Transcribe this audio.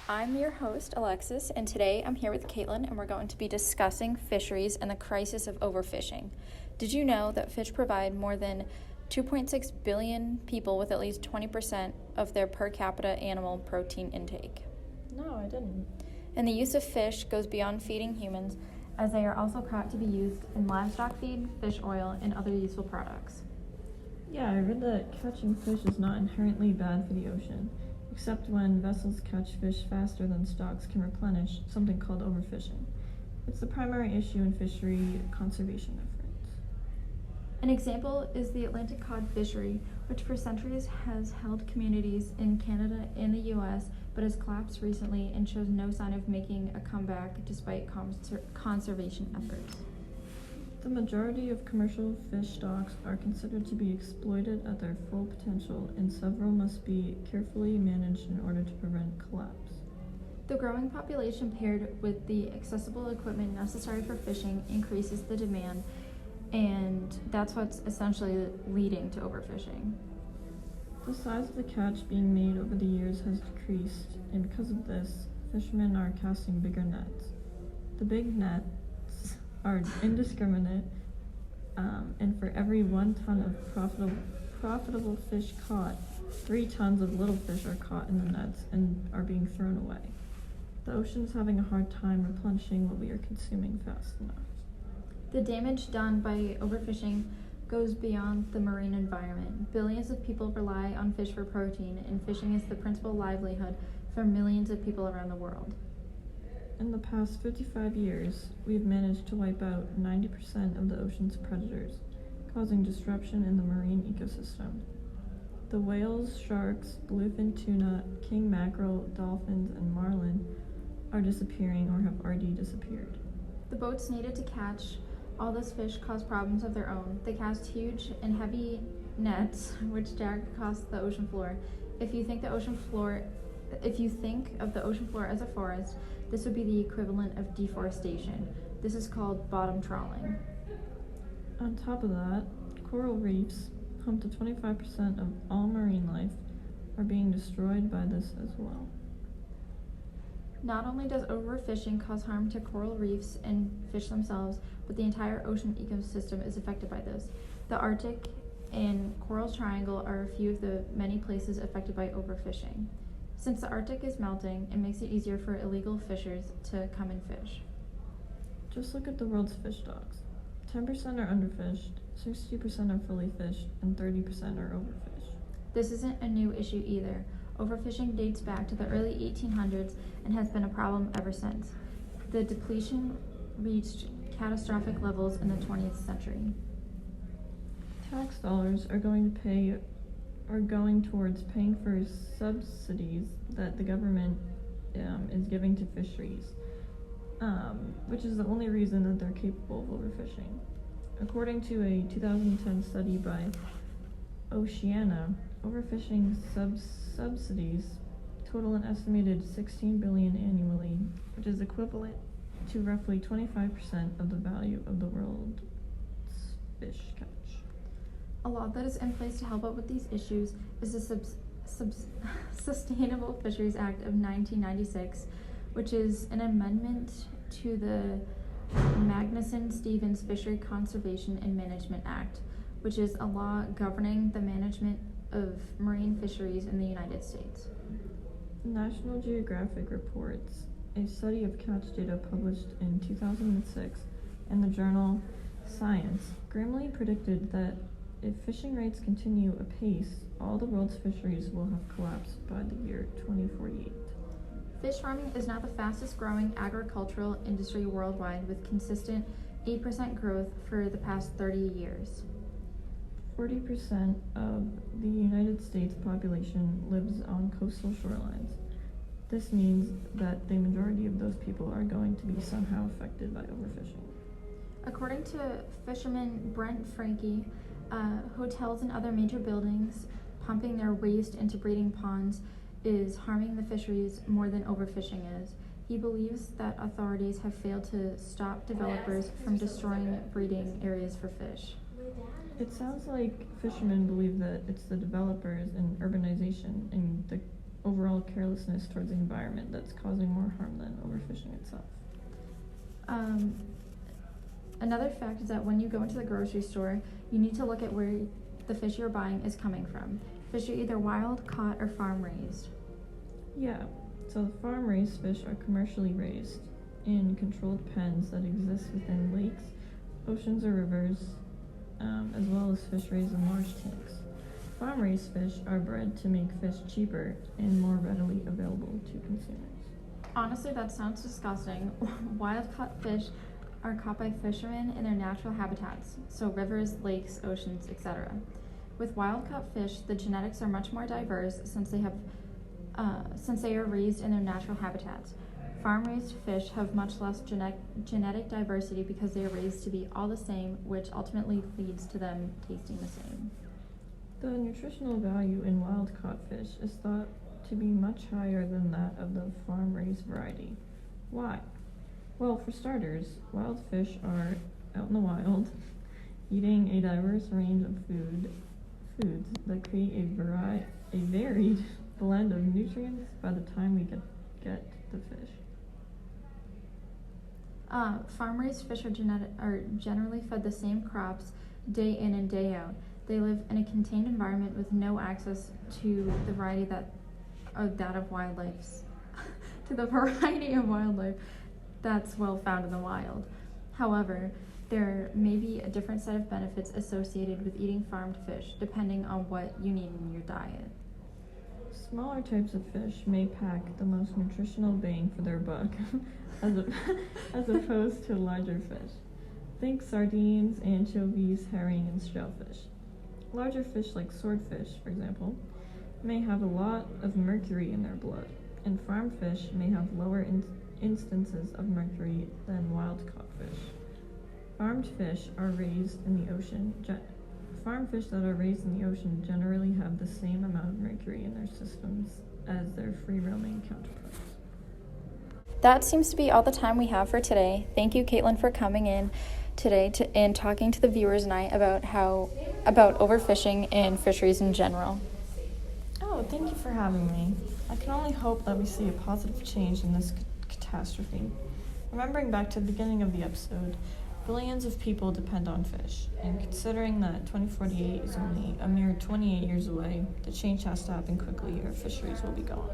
I'm your host, Alexis, and today I'm here with Caitlin, and we're going to be discussing fisheries and the crisis of overfishing. Did you know that fish provide more than 2.6 billion people with at least 20% of their per capita animal protein intake? No, I didn't. And the use of fish goes beyond feeding humans, as they are also caught to be used in livestock feed, fish oil, and other useful products. Yeah, I read that catching fish is not inherently bad for the ocean, except when vessels catch fish faster than stocks can replenish, something called overfishing. It's the primary issue in fishery conservation efforts. An example is the Atlantic cod fishery, which for centuries has held communities in Canada and the US, but has collapsed recently and shows no sign of making a comeback despite conservation efforts. The majority of commercial fish stocks are considered to be exploited at their full potential, and several must be carefully managed in order to prevent collapse. The growing population paired with the accessible equipment necessary for fishing increases the demand, and that's what's essentially leading to overfishing. The size of the catch being made over the years has decreased, and because of this, fishermen are casting bigger nets. The big nets are indiscriminate, and for every 1 ton of profitable fish caught, 3 tons of little fish are caught in the nets and are being thrown away. The ocean's having a hard time replenishing what we are consuming fast enough. The damage done by overfishing goes beyond the marine environment. Billions of people rely on fish for protein, and fishing is the principal livelihood for millions of people around the world. In the past 55 years, we've managed to wipe out 90% of the ocean's predators, causing disruption in the marine ecosystem. The whales, sharks, bluefin tuna, king mackerel, dolphins, and marlin are disappearing or have already disappeared. The boats needed to catch all this fish cause problems of their own. They cast huge and heavy nets, which drag across the ocean floor. If you think of the ocean floor as a forest, this would be the equivalent of deforestation. This is called bottom trawling. On top of that, coral reefs, home to 25% of all marine life, are being destroyed by this as well. Not only does overfishing cause harm to coral reefs and fish themselves, but the entire ocean ecosystem is affected by this. The Arctic and Coral Triangle are a few of the many places affected by overfishing. Since the Arctic is melting, it makes it easier for illegal fishers to come and fish. Just look at the world's fish stocks. 10% are underfished, 60% are fully fished, and 30% are overfished. This isn't a new issue either. Overfishing dates back to the early 1800s and has been a problem ever since. The depletion reached catastrophic levels in the 20th century. Tax dollars are going towards paying for subsidies that the government is giving to fisheries, which is the only reason that they're capable of overfishing. According to a 2010 study by Oceana, overfishing subsidies total an estimated $16 billion annually, which is equivalent to roughly 25% of the value of the world's fish catch. A law that is in place to help out with these issues is the Sustainable Fisheries Act of 1996, which is an amendment to the Magnuson-Stevens Fishery Conservation and Management Act, which is a law governing the management of marine fisheries in the United States. National Geographic reports a study of catch data published in 2006 in the journal Science grimly predicted that if fishing rates continue apace, all the world's fisheries will have collapsed by the year 2048. Fish farming is now the fastest growing agricultural industry worldwide, with consistent 8% growth for the past 30 years. 40% of the United States population lives on coastal shorelines. This means that the majority of those people are going to be somehow affected by overfishing. According to fisherman Brent Franke, hotels and other major buildings pumping their waste into breeding ponds is harming the fisheries more than overfishing is. He believes that authorities have failed to stop developers from destroying breeding areas for fish. It sounds like fishermen believe that it's the developers and urbanization and the overall carelessness towards the environment that's causing more harm than overfishing itself. Another fact is that when you go into the grocery store, you need to look at where the fish you're buying is coming from. Fish are either wild, caught, or farm raised. Yeah, so the farm raised fish are commercially raised in controlled pens that exist within lakes, oceans, or rivers, as well as fisheries in large tanks. Farm raised fish are bred to make fish cheaper and more readily available to consumers. Honestly, that sounds disgusting. Wild caught fish are caught by fishermen in their natural habitats, so rivers, lakes, oceans, etc. With wild caught fish, the genetics are much more diverse since they are raised in their natural habitats. Farm-raised fish have much less genetic diversity because they are raised to be all the same, which ultimately leads to them tasting the same. The nutritional value in wild-caught fish is thought to be much higher than that of the farm-raised variety. Why? Well, for starters, wild fish are out in the wild, eating a diverse range of foods that create a varied blend of nutrients by the time we get the fish. Farm-raised fish are generally fed the same crops day in and day out. They live in a contained environment with no access to the variety of wildlife that's well found in the wild. However, there may be a different set of benefits associated with eating farmed fish, depending on what you need in your diet. Smaller types of fish may pack the most nutritional bang for their buck, as opposed to larger fish. Think sardines, anchovies, herring, and shellfish. Larger fish like swordfish, for example, may have a lot of mercury in their blood, and farmed fish may have lower instances of mercury than wild-caught fish. Farmed fish that are raised in the ocean generally have the same amount of mercury in their systems as their free-roaming counterparts. That seems to be all the time we have for today. Thank you, Caitlin, for coming in today and talking to the viewers and I about overfishing and fisheries in general. Oh, thank you for having me. I can only hope that we see a positive change in this catastrophe. Remembering back to the beginning of the episode, billions of people depend on fish, and considering that 2048 is only a mere 28 years away, the change has to happen quickly or fisheries will be gone.